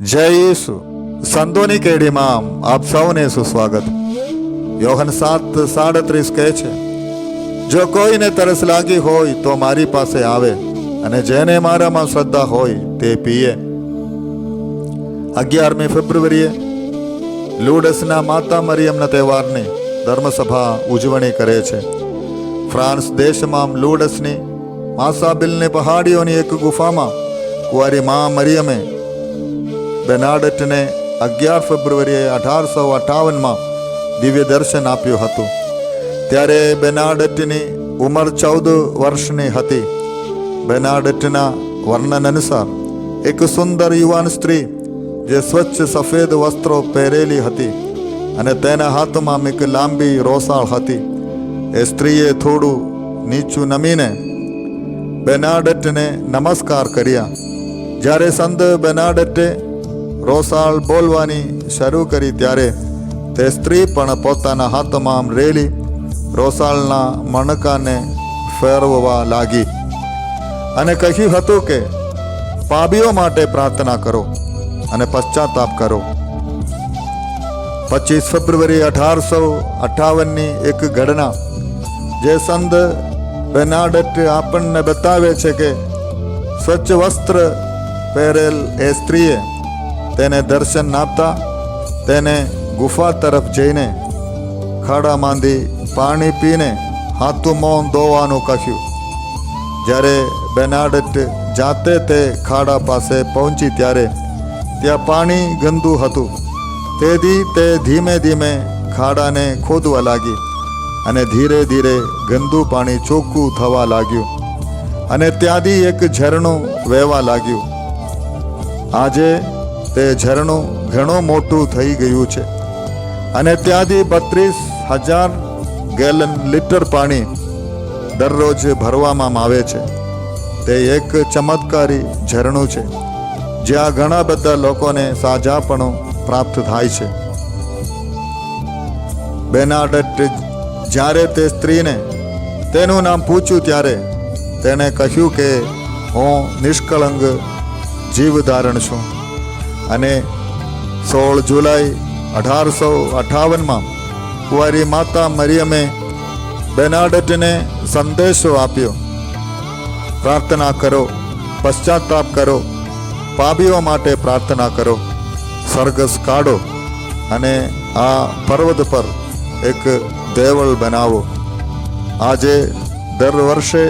જય ઈસુ સંતોની કેડીમાં આપ સૌને સુસ્વાગત। યોહન 7:37 કહે છે, જો કોઈને તરસ લાગી હોય તો મારી પાસે આવે અને જેને મારામાં શ્રદ્ધા હોય તે પીએ। 11મી ફેબ્રુઆરીએ લૂડસના માતા મરિયમના તહેવારની ધર્મસભા ઉજવણી કરે છે। ફ્રાન્સ દેશમાં લૂડસની માસાબિલની પહાડીઓની એક ગુફામાં કુંવારી મા મરિયમે બેનાડેટને 11 ફેબ્રુઆરીએ 1858માં દિવ્ય દર્શન આપ્યું હતું। ત્યારે બેનાડેટની ઉંમર 14 વર્ષની હતી। બેનાડેટના વર્ણન અનુસાર એક સુંદર યુવાન સ્ત્રી જે સ્વચ્છ સફેદ વસ્ત્રો પહેરેલી હતી અને તેના હાથમાં એક લાંબી રોસાળ હતી। એ સ્ત્રીએ થોડું નીચું નમીને બેનાડેટને નમસ્કાર કર્યા। જ્યારે સંત બેનાડેટે રોસાળ બોલવાની શરૂ કરી ત્યારે તે સ્ત્રી પણ પોતાના હાથમાં રેલી રોસાળના મણકાને ફેરવવા લાગી અને કહ્યું હતું કે પાપીઓ માટે પ્રાર્થના કરો અને પશ્ચાતાપ કરો। 25 ફેબ્રુઆરી 1858ની એક ઘટના જે સંત બેનાડેટ આપણને બતાવે છે કે સ્વચ્છ વસ્ત્ર પહેરેલ એ સ્ત્રીએ તેને દર્શન આપતા તેને ગુફા તરફ જઈને ખાડામાંથી પાણી પીને હાથું મોં ધોવાનું કહ્યું। જ્યારે બેનાડેટ જાતે તે ખાડા પાસે પહોંચી ત્યારે ત્યાં પાણી ગંદુ હતું। તેથી તે ધીમે ધીમે ખાડાને ખોદવા લાગી અને ધીરે ધીરે ગંદુ પાણી ચોખ્ખું થવા લાગ્યું અને ત્યાંથી એક ઝરણું વહેવા લાગ્યું। આજે તે ઝરણું ઘણું મોટું થઈ ગયું છે અને ત્યાંથી 32,000 ગેલન લીટર પાણી દરરોજ ભરવામાં આવે છે। તે એક ચમત્કારી ઝરણું છે જ્યાં ઘણા બધા લોકોને સાજાપણું પ્રાપ્ત થાય છે। બેનાડેટ જ્યારે તે સ્ત્રીને તેનું નામ પૂછ્યું ત્યારે તેણે કહ્યું કે હું નિષ્કળંક જીવ ધારણ છું અને 16 જુલાઈ 1858માં કુંવારી માતા મરિયમે બેનાડેટને સંદેશો આપ્યો, પ્રાર્થના કરો, પશ્ચાતાપ કરો, પાપીઓ માટે પ્રાર્થના કરો, સરઘસ કાઢો અને આ પર્વત પર એક દેવળ બનાવો। આજે દર વર્ષે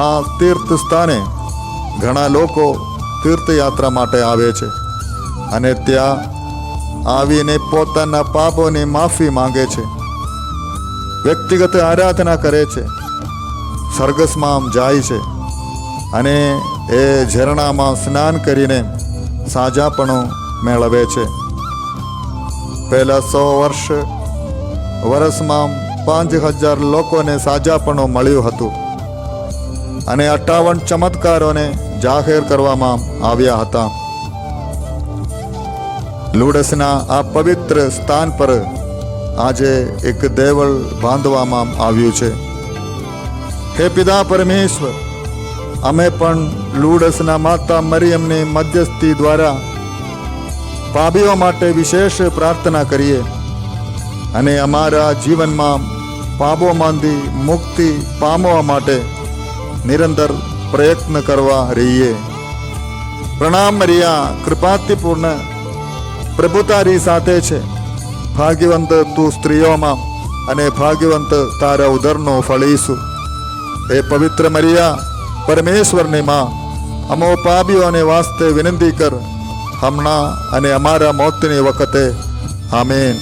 આ તીર્થ સ્થાને ઘણા લોકો તીર્થયાત્રા માટે આવે છે અને ત્યાં આવીને પોતાના પાપોની માફી માંગે છે, વ્યક્તિગત આરાધના કરે છે, સરઘસમાં જાય છે અને એ ઝરણામાં સ્નાન કરીને સાજાપણું મેળવે છે। પહેલા 100 વર્ષમાં 5,000 લોકોને સાજાપણું મળ્યું હતું અને 58 ચમત્કારોને જાહેર કરવામાં આવ્યા હતા। લૂડસના આ પવિત્ર સ્થાન પર આજે એક દેવળ બાંધવામાં આવ્યું છે। હે પિતા પરમેશ્વર, અમે પણ લૂડસના માતા મરિયમની મધ્યસ્થી દ્વારા પાપીઓ માટે વિશેષ પ્રાર્થના કરીએ અને અમારા જીવનમાં પાપોમાંથી મુક્તિ પામવા માટે નિરંતર પ્રયત્ન કરવા રહીએ। પ્રણામ મરિયા, કૃપાતિપૂર્ણ, પ્રભુ તારી સાથે છે। ભાગ્યવંત તું સ્ત્રીઓમાં અને ભાગ્યવંત તારા ઉદરનો ફળ ઈસુ। એ પવિત્ર મરિયા, પરમેશ્વરની માં, અમો પાપીઓને વાસ્તે વિનંતી કર, હમણાં અને અમારા મોતની વખતે, આમેન।